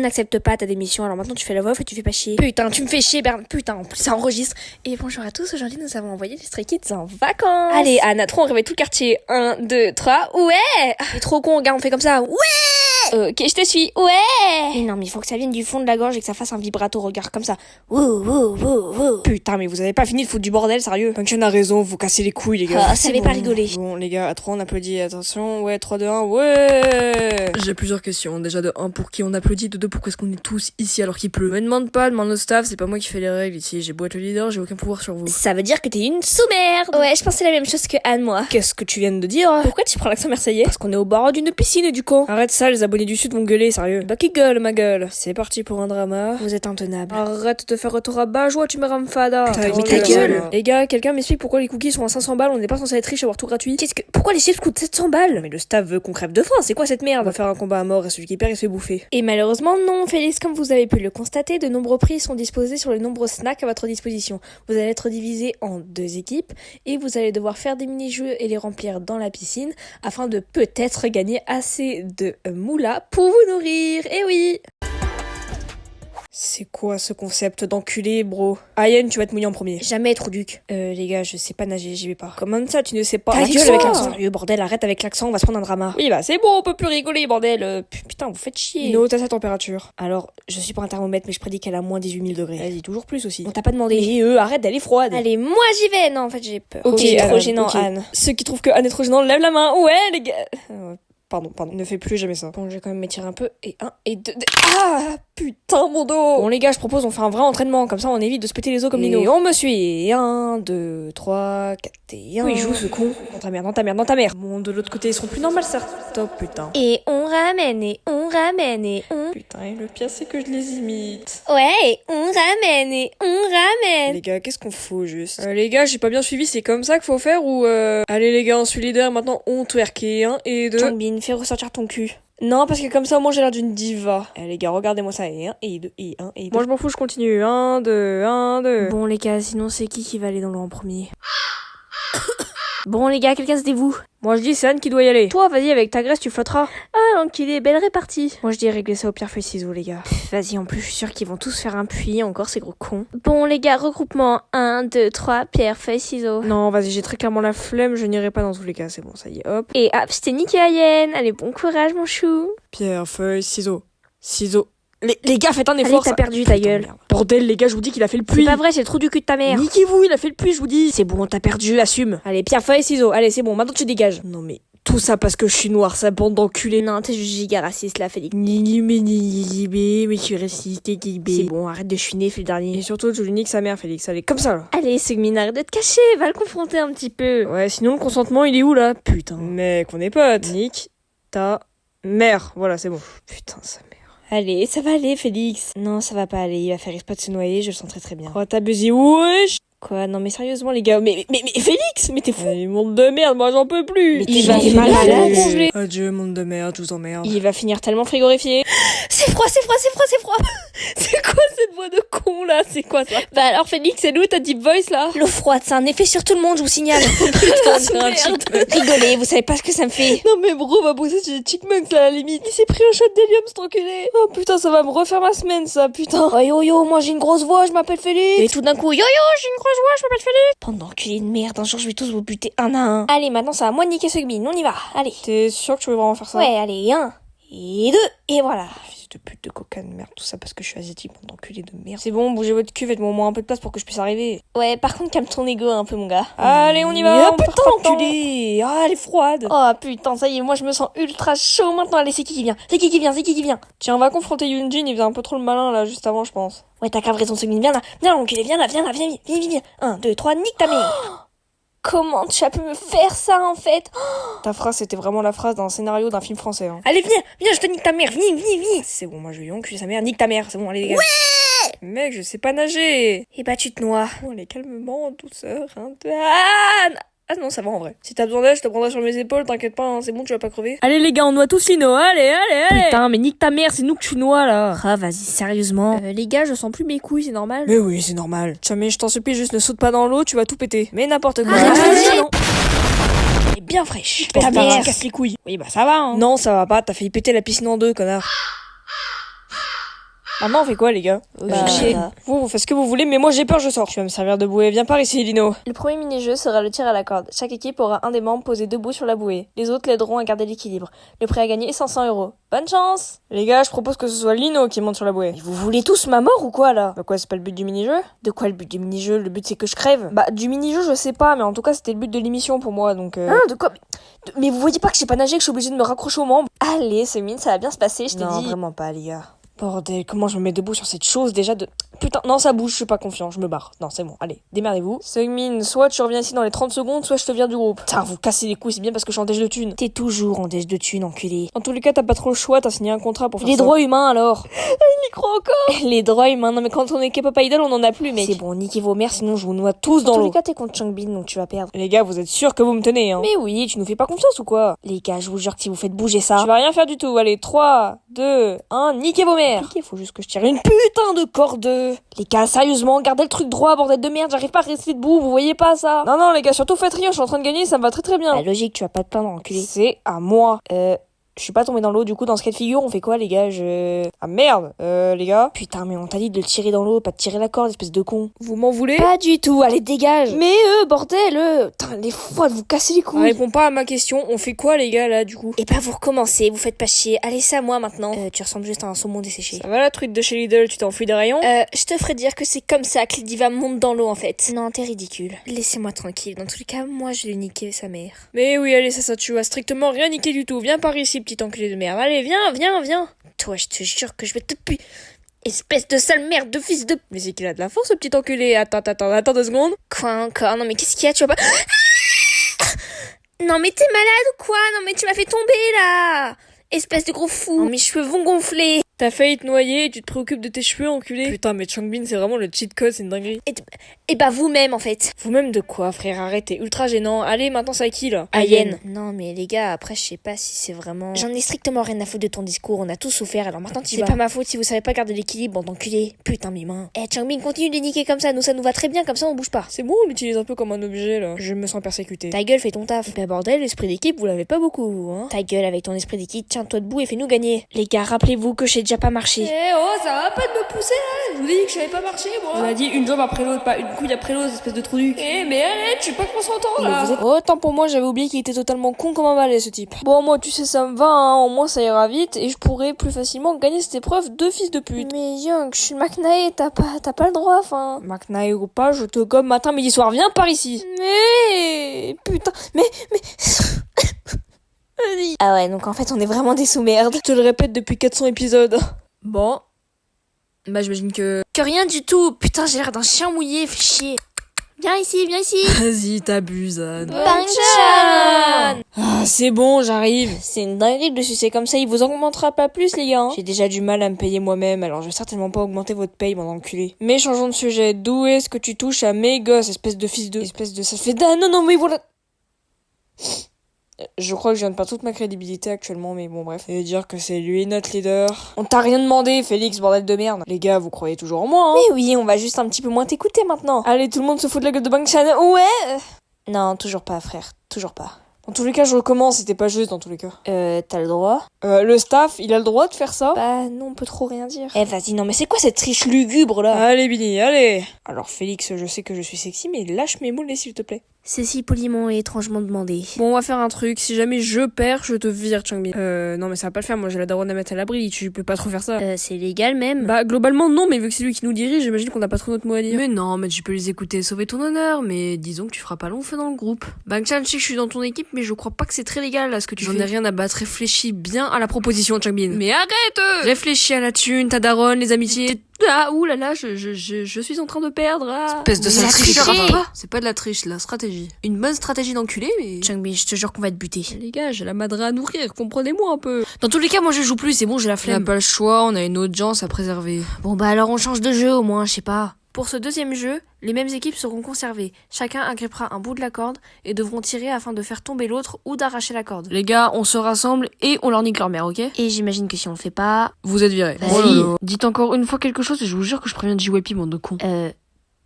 n'accepte pas ta démission, alors maintenant tu fais la voix off et tu fais pas chier. Putain, tu me fais chier, Berne. Putain, en plus ça enregistre. Et bonjour à tous, aujourd'hui nous avons envoyé les Stray Kids en vacances. Allez, Anna, trop on réveille tout le quartier. 1, 2, 3, ouais. C'est trop con, regarde, on fait comme ça. Ouais. Ok, je te suis. Ouais. Mais non, mais il faut que ça vienne du fond de la gorge et que ça fasse un vibrato, regarde, comme ça. Wouh, wouh, wouh, wouh. Putain, mais vous avez pas fini de foutre du bordel, sérieux. Function a raison, vous cassez les couilles, les gars. Ah, ça savait pas rigoler. Bon, les gars, à 3, on applaudit, attention, ouais, 3, 2, 1, ouais. J'ai plusieurs questions. Déjà, de 1, pour qui on applaudit, de 2, pourquoi est-ce qu'on est tous ici alors qu'il pleut? Me demande pas, demande au staff, c'est pas moi qui fais les règles ici, j'ai beau être le leader, j'ai aucun pouvoir sur vous. Ça veut dire que t'es une sous-merde. Ouais, je pensais la même chose que Anne, moi. Qu'est-ce que tu viens de dire? Pourquoi tu prends l'accent marseillais? Parce qu'on est au bord d'une piscine, du con. Arrête ça, les abonnés du Sud vont gueuler, sérieux. Bah qui gueule, ma gueule. C'est parti pour un drama. Vous êtes intenable. Arrête de faire retour à bas, joie, tu me ramfada. Putain, mais ta gueule. Les gars, quelqu'un m'explique pourquoi les cookies sont à 500 balles, on n'est pas censé être riche et avoir tout gratuit? Pourquoi les chips coûtent 700 balles? Mais le staff veut qu'on crève de faim, c'est quoi cette merde? On va faire un combat à mort et celui qui perd il se fait bouffer. Et malheureusement non, Félix, comme vous avez pu le constater, de nombreux prix sont disposés sur les nombreux snacks à votre disposition. Vous allez être divisé en 2 équipes et vous allez devoir faire des mini-jeux et les remplir dans la piscine afin de peut-être gagner assez de moula pour vous nourrir. Eh oui! C'est quoi ce concept d'enculé, bro? Ayen, tu vas te mouiller en premier. Jamais trop duc. Les gars, je sais pas nager, j'y vais pas. Comment ça, tu ne sais pas? Ta Arrête gueule avec l'accent. Sérieux, bordel, arrête avec l'accent, on va se prendre un drama. Oui, bah c'est bon, on peut plus rigoler, bordel. Putain, vous faites chier. Note à sa température. Alors, je suis pas un thermomètre, mais je prédis qu'elle a moins 18 000 degrés. Vas-y, toujours plus aussi. On t'a pas demandé. Et arrête, elle est froide. Allez, moi j'y vais. Non, en fait, j'ai peur. Ok, c'est trop Anne, gênant, ok. Anne. Ceux qui trouvent que Anne est trop gênante, lève la main. Ouais, les gars. Pardon, ne fais plus jamais ça. Bon, je vais quand même m'étirer un peu. Et 1 et 2. Ah, putain, mon dos. Bon, les gars, je propose, on fait un vrai entraînement. Comme ça, on évite de se péter les os comme Et Nino. On me suit. 1, 2, 3, 4 et 1. Oui, il joue, ce con. Dans ta mère, dans ta mère, dans ta mère. Bon, de l'autre côté, ils seront plus normales, ça. Top, putain. Et on ramène, et on ramène, et on... Putain, et le pire, c'est que je les imite. Ouais, et on ramène, et on ramène. Les gars, qu'est-ce qu'on fout, juste les gars, j'ai pas bien suivi, c'est comme ça qu'il faut faire ou Allez, les gars, on suit leader, maintenant, on twerk. Et 1 et 2. Changbin, fais ressortir ton cul. Non, parce que comme ça, au moins, j'ai l'air d'une diva. Les gars, regardez-moi ça. Et 1 et 2, et 1 et 2. Moi, je m'en fous, je continue. 1, 2, 1, 2. Bon, les gars, sinon, c'est qui va aller dans l'eau en premier? Bon, les gars, quelqu'un se dévoue. Moi, je dis, c'est Anne qui doit y aller. Toi, vas-y, avec ta graisse, tu flotteras. Ah, l'enculé, belle répartie. Moi, je dis régler ça au pierre feuille ciseaux, les gars. Vas-y, en plus, je suis sûre qu'ils vont tous faire un puits, encore ces gros cons. Bon, les gars, regroupement. 1, 2, 3, pierre feuille ciseaux. Non, vas-y, j'ai très clairement la flemme, je n'irai pas dans tous les cas, c'est bon, ça y est, hop. Et hop, c'était nickel, Ayen. Allez, bon courage, mon chou. Pierre, feuille, ciseaux. Ciseaux. Les gars, faites un effort. Allez, t'as perdu ta gueule. Merde. Bordel, les gars, je vous dis qu'il a fait le C'est puits. pas vrai, c'est le trou du cul de ta mère. Niquez-vous, il a fait le puits, je vous dis. C'est bon, t'as perdu, assume. Allez, pierre, feuille, ciseaux. Allez, c'est bon, maintenant tu dégages. Non, mais tout ça parce que je suis noire, ça bande d'enculés. Non, t'es juste giga raciste là, Félix. Mais je suis raciste, C'est bon, arrête de chouiner, fais le dernier. Et surtout, tu lui niques sa mère, Félix. Allez, comme ça, là. Allez, Segmin, arrête de te cacher, va le confronter un petit peu. Ouais, sinon, le consentement, il est où, là? Putain. Mec, on est potes. Nique ta mère. Voilà, c'est bon. Putain, sa mère. Allez, ça va aller, Félix. Non, ça va pas aller, il va faire exprès de se noyer, je le sens très très bien. Oh, t'as buzzé, wesh. Quoi? Non mais sérieusement les gars, mais Félix, mais t'es fou. Allez, monde de merde, moi j'en peux plus. Mais il t'es malade, congelé. Adieu, monde de merde, je vous emmerde. Il va finir tellement frigorifié. C'est froid, c'est froid, c'est froid, c'est froid. C'est quoi cette voix de con là? C'est quoi ça? Bah alors Félix, c'est nous ta deep voice là? L'eau froide, c'est un effet sur tout le monde, je vous signale. Rigolez, vous savez pas ce que ça me fait. Non mais bro, va bosser chez les Chickmunks là à la limite. Il s'est pris un shot d'hélium, cet enculé. Oh putain, ça va me refaire ma semaine ça, putain. Oh yo yo, moi j'ai une grosse voix, je m'appelle Félix. Et tout d'un coup, yo yo, j'ai une grosse voix, je m'appelle Félix. Bande d'enculés de merde, un jour je vais tous vous buter un à un. Allez, maintenant ça va moi de niquer ce Segmin, on y va, allez. T'es sûr que tu veux vraiment faire ça? Ouais, allez, 1 et 2, et voilà. Fils de pute de coca de merde, tout ça parce que je suis asiatique, bande d'enculés de merde. C'est bon, bougez votre cul, faites-moi au moins un peu de place pour que je puisse arriver. Ouais, par contre, calme ton ego un peu, mon gars. Allez, on y va, on putain, perd pas de enculé. Ah, elle est froide. Oh putain, ça y est, moi je me sens ultra chaud maintenant. Allez, c'est qui vient? C'est qui vient? C'est qui vient? Tiens, on va confronter Yunjin, il faisait un peu trop le malin là, juste avant, je pense. Ouais, t'as grave raison, Segmin, viens là, enculé, viens là, viens, 1, 2, 3, nique ta mère. Comment tu as pu me faire ça en fait? Ta phrase, c'était vraiment la phrase d'un scénario d'un film français. Hein. Allez, viens, je te nique ta mère, viens. C'est bon, moi je lui enculer sa mère, nique ta mère, c'est bon, allez les gars. Ouais! Mec, je sais pas nager. Et bah tu te noies. Oh, allez, calmement, en douceur, hein. Ah non, ça va en vrai. Si t'as besoin d'aide, je te prendrai sur mes épaules, t'inquiète pas, hein, c'est bon, tu vas pas crever. Allez les gars, on noie tous Lino, allez. Putain, mais nique ta mère, c'est nous que tu noies là. Ah, vas-y, sérieusement. Les gars, je sens plus mes couilles, c'est normal? Mais oui, c'est normal. Jamais, je t'en supplie, juste ne saute pas dans l'eau, tu vas tout péter. Mais n'importe quoi. Non. Elle est bien fraîche. Ta mère. Casse les couilles. Oui, bah ça va, hein. Non, ça va pas, t'as failli péter la piscine en deux, connard. Maintenant, on fait quoi, les gars? Vous faites ce que vous voulez, mais moi j'ai peur, je sors. Tu vas me servir de bouée. Viens par ici, Lino. Le premier mini-jeu sera le tir à la corde. Chaque équipe aura un des membres posé debout sur la bouée. Les autres l'aideront à garder l'équilibre. Le prix à gagner est 500 €. Bonne chance! Les gars, je propose que ce soit Lino qui monte sur la bouée. Mais vous voulez tous ma mort ou quoi, là? Bah quoi, c'est pas le but du mini-jeu? De quoi le but du mini-jeu? Le but c'est que je crève? Bah, du mini-jeu, je sais pas, mais en tout cas, c'était le but de l'émission pour moi, donc Hein, de quoi? Mais vous voyez pas que je sais pas nager, que je suis obligée de me raccrocher aux membres? Allez, Semine, ça va bien se passer, je t'ai dit. Non, vraiment pas, les gars. Bordel, comment je me mets debout sur cette chose déjà de... Putain, non, ça bouge, je suis pas confiant, je me barre. Non, c'est bon, allez, démerdez-vous. Seungmin, soit tu reviens ici dans les 30 secondes, soit je te vire du groupe. Putain, vous cassez les couilles, c'est bien parce que je suis en déj de thunes. T'es toujours en déj de thunes, enculé. En tous les cas, t'as pas trop le choix, t'as signé un contrat pour faire Les ça. droits humains, alors? Il y croit encore. Les droits humains, non mais quand on est K-pop idol, on en a plus, mec. C'est bon, niquez vos mères, sinon je vous noie tous dans Dans tous l'eau. les cas, t'es contre Changbin, donc tu vas perdre. Les gars, vous êtes sûrs que vous me tenez, hein? Mais oui, tu nous fais pas confiance ou quoi? Les gars, je vous jure que si vous faites bouger ça... Je vais rien faire du tout, allez, 3, 2, 1, niquez vos mères. Il faut juste que je tire une putain de corde. Les gars, sérieusement, gardez le truc droit, bordel de merde, j'arrive pas à rester debout, vous voyez pas ça? Non, les gars, surtout faites rien, je suis en train de gagner, ça me va très très bien. Bah, logique, tu vas pas te plaindre, enculé. C'est à moi. Je suis pas tombé dans l'eau, du coup, dans ce cas de figure, on fait quoi, les gars? Ah merde, les gars. Putain, mais on t'a dit de le tirer dans l'eau, pas de tirer la corde, espèce de con. Vous m'en voulez? Pas du tout, allez, dégage. Mais bordel, putain, les fois de vous casser les couilles. Réponds pas à ma question, on fait quoi, les gars, là, du coup? Et bah, vous recommencez, vous faites pas chier. Allez, c'est à moi maintenant. Tu ressembles juste à un saumon desséché. Ça va la truite de chez Lidl, tu t'es enfui des rayons? Je te ferai dire que c'est comme ça que les divas montent dans l'eau en fait. Non, t'es ridicule. Laissez-moi tranquille. Dans tous les cas, moi je vais niquer sa mère. Mais oui, allez, ça, tu vas strictement rien niquer du tout. Viens par ici, petit enculé de merde. Allez, viens. Toi, je te jure que je vais te puer. Espèce de sale merde de fils de... Mais c'est qu'il a de la force, ce petit enculé. Attends 2 secondes. Quoi encore? Non mais qu'est-ce qu'il y a? Tu vas pas... Non mais t'es malade ou quoi? Non mais tu m'as fait tomber là! Espèce de gros fou. Non, mes cheveux vont gonfler. T'as failli te noyer et tu te préoccupes de tes cheveux, enculé. Putain, mais Changbin, c'est vraiment le cheat code, c'est une dinguerie. Et bah vous-même, en fait. Vous-même de quoi, frère? Arrête, t'es ultra gênant. Allez, maintenant, c'est à qui, là? Ayen. Non, mais les gars, après, je sais pas si c'est vraiment... J'en ai strictement rien à foutre de ton discours, on a tous souffert, alors maintenant tu vas. C'est pas ma faute si vous savez pas garder l'équilibre, bande d'enculé. Putain, mes mains. Changbin, continue de les niquer comme ça, nous, ça nous va très bien, comme ça, on bouge pas. C'est bon, on l'utilise un peu comme un objet, là. Je me sens persécuté. Ta gueule, fais ton taf. Bah bordel, l'esprit d'équipe, vous l'avez pas beaucoup, hein. Ta gueule avec ton esprit d'équipe, tiens-toi debout et fais-nous gagner. Les gars, rappelez-vous que j'ai déjà pas marché. Ça va pas de me pousser là. Je vous ai dit que je savais pas marcher moi. On a dit une jambe après l'autre, pas une couille après l'autre, espèce de trou du. Mais arrête, je suis pas consentant là. Oh, tant pour moi, j'avais oublié qu'il était totalement con comme un balai ce type. Bon, moi, tu sais, ça me va, hein. Au moins ça ira vite et je pourrai plus facilement gagner cette épreuve de fils de pute. Mais Young, je suis McNae, t'as pas le droit, enfin. McNae ou pas, je te gomme matin, midi, soir, viens par ici. Mais putain, mais. Ah ouais, donc en fait, on est vraiment des sous-merdes. Je te le répète depuis 400 épisodes. Bon. Bah, j'imagine que... Que rien du tout. Putain, j'ai l'air d'un chien mouillé, fais chier. Viens ici. Vas-y, t'abuses, Anne. Bangchan. Ah, c'est bon, j'arrive. C'est une dinguerie de sucer comme ça, il vous augmentera pas plus, les gars. Hein. J'ai déjà du mal à me payer moi-même, alors je vais certainement pas augmenter votre paye, mon enculé. Mais changeons de sujet. D'où est-ce que tu touches à mes gosses, espèce de fils de... Espèce de... Ça fait... Ah, non, mais voilà... Je crois que je viens de perdre toute ma crédibilité actuellement, mais bon bref. Et dire que c'est lui notre leader. On t'a rien demandé, Félix, bordel de merde. Les gars, vous croyez toujours en moi, hein? Mais oui, on va juste un petit peu moins t'écouter maintenant. Allez, tout le monde se fout de la gueule de Bangchan. Ouais. Non, toujours pas, frère. Toujours pas. Dans tous les cas, je recommence, c'était pas juste dans tous les cas. T'as le droit? Le staff, il a le droit de faire ça? Bah non, on peut trop rien dire. Vas-y, non mais c'est quoi cette triche lugubre là? Allez Billy, allez. Alors Félix, je sais que je suis sexy, mais lâche mes mollets s'il te plaît. C'est si poliment et étrangement demandé. Bon, on va faire un truc, si jamais je perds, je te vire, Changbin. Non mais ça va pas le faire, moi j'ai la daronne à mettre à l'abri, tu peux pas trop faire ça. C'est légal même? Bah globalement non, mais vu que c'est lui qui nous dirige, j'imagine qu'on a pas trop notre mot à dire. Mais non, mais tu peux les écouter, sauver ton honneur, mais disons que tu feras pas long feu dans le groupe. Bangchan, je sais que je suis dans ton équipe, mais je crois pas que c'est très légal là ce que tu fais. J'en ai rien à battre, réfléchis bien à la proposition, Changbin. Mais arrête! Réfléchis à la thune, ta daronne, les amitiés... Ah, oulala, je suis en train de perdre. Ah. Espèce de sale tricheur. C'est pas de la triche, la stratégie. Une bonne stratégie d'enculé, mais... Changbin, je te jure qu'on va te buter. Les gars, j'ai la madra à nourrir, comprenez-moi un peu. Dans tous les cas, moi je joue plus, c'est bon, j'ai la flemme. On n'a pas le choix, on a une audience à préserver. Bon bah alors on change de jeu au moins, je sais pas. Pour ce deuxième jeu, les mêmes équipes seront conservées. Chacun agrippera un bout de la corde et devront tirer afin de faire tomber l'autre ou d'arracher la corde. Les gars, on se rassemble et on leur nique leur mère, ok? Et j'imagine que si on le fait pas... Vous êtes virés. Vas-y. Dites encore une fois quelque chose et je vous jure que je préviens de JYP, bande de cons.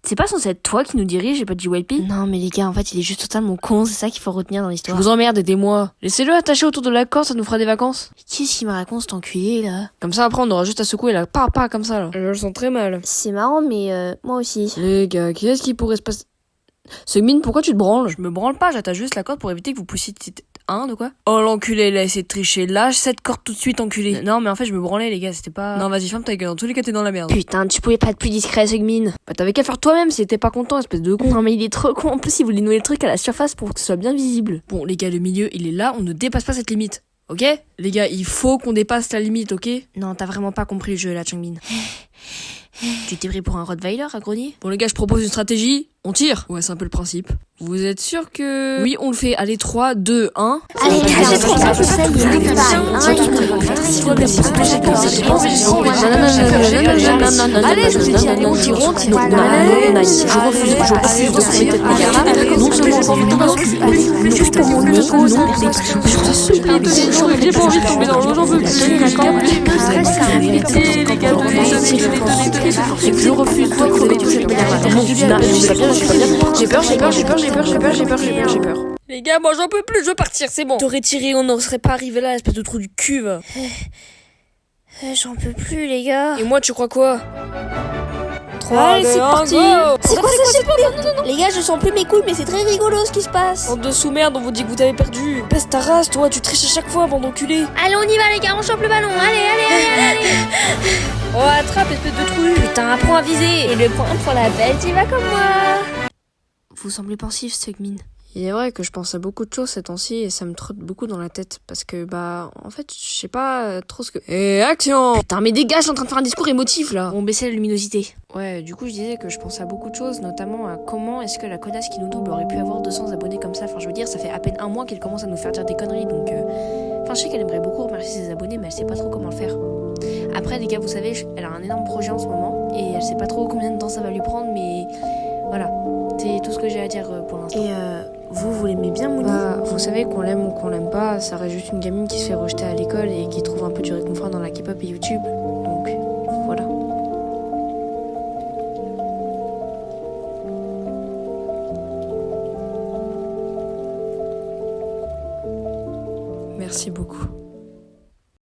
C'est pas censé être toi qui nous dirige et pas JYP? Non mais les gars, en fait il est juste totalement con, c'est ça qu'il faut retenir dans Je l'histoire. vous emmerde, aidez-moi. Laissez-le attaché autour de la corde, ça nous fera des vacances. Qu'est-ce qu'il me raconte cet enculé là? Comme ça après on aura juste à secouer là, pas comme ça là. Je le sens très mal. C'est marrant mais moi aussi. Les gars, qu'est-ce qui pourrait se passer? Segmin, pourquoi tu te branles? Je me branle pas, j'attache juste la corde pour éviter que vous puissiez... Hein, de quoi? Oh l'enculé, il a essayé de tricher. Lâche cette corde tout de suite, enculé. Non mais en fait je me branlais les gars, c'était pas... Non vas-y, ferme ta gueule, dans tous les cas t'es dans la merde. Putain, tu pouvais pas être plus discret, Segmin. Bah t'avais qu'à faire toi-même si t'étais pas content, espèce de con. Non mais il est trop con, en plus il voulait nouer le truc à la surface pour que ce soit bien visible. Bon les gars, le milieu il est là, on ne dépasse pas cette limite. Ok? Les gars, il faut qu'on dépasse la limite, ok? Non, t'as vraiment pas compris le jeu là, Changbin. Tu t'es pris pour un Rottweiler à grogner? Bon les gars, je propose une stratégie. On tire. Ouais, c'est un peu le principe. Vous êtes sûr que... Oui, on le fait. Allez, 3, 2, 1. Allez, allez, je vous ai dit, allez, on tire, on tire. Je refuse de soumettre mes gars. Non seulement j'ai envie juste pour mon nez, non, je vous supplie, j'ai pas envie de tomber dans l'eau, j'en veux plus. Je refuse de soumettre mes gars. J'ai peur. Les gars, moi j'en peux plus, je veux partir, c'est bon. T'aurais tiré, on n'en serait pas arrivé là, espèce de trou du cul. Va. J'en peux plus, les gars. Et moi, tu crois quoi? 3, Allez, c'est 2, 1, parti. go. C'est quoi ça? Les gars, je sens plus mes couilles, mais c'est très rigolo ce qui se passe. En dessous merde, on vous dit que vous avez perdu. Baisse ta race, toi, tu triches à chaque fois avant d'enculer. Allez, on y va, les gars, on chope le ballon. Allez. Oh, attrape, espèce de trou. Putain, apprends à viser. Et le point pour la belle, tu vas comme moi. Vous semblez pensif, Segmin. Il est vrai que je pense à beaucoup de choses ces temps-ci et ça me trotte beaucoup dans la tête parce que en fait je sais pas trop ce que... Et action! Putain mais dégage, je suis en train de faire un discours émotif là. On baissait la luminosité. Ouais, du coup je disais que je pense à beaucoup de choses, notamment à comment est-ce que la connasse qui nous double aurait pu avoir 200 abonnés comme ça. Enfin je veux dire, ça fait à peine un mois qu'elle commence à nous faire dire des conneries donc... Enfin je sais qu'elle aimerait beaucoup remercier ses abonnés mais elle sait pas trop comment le faire. Après les gars, vous savez, elle a un énorme projet en ce moment et elle sait pas trop combien de temps ça va lui prendre mais... Voilà, c'est tout ce que j'ai à dire pour l'instant. Et vous l'aimez bien, Mouni? Vous savez qu'on l'aime ou qu'on l'aime pas, ça reste juste une gamine qui se fait rejeter à l'école et qui trouve un peu du réconfort dans la K-pop et YouTube. Donc, voilà. Merci beaucoup.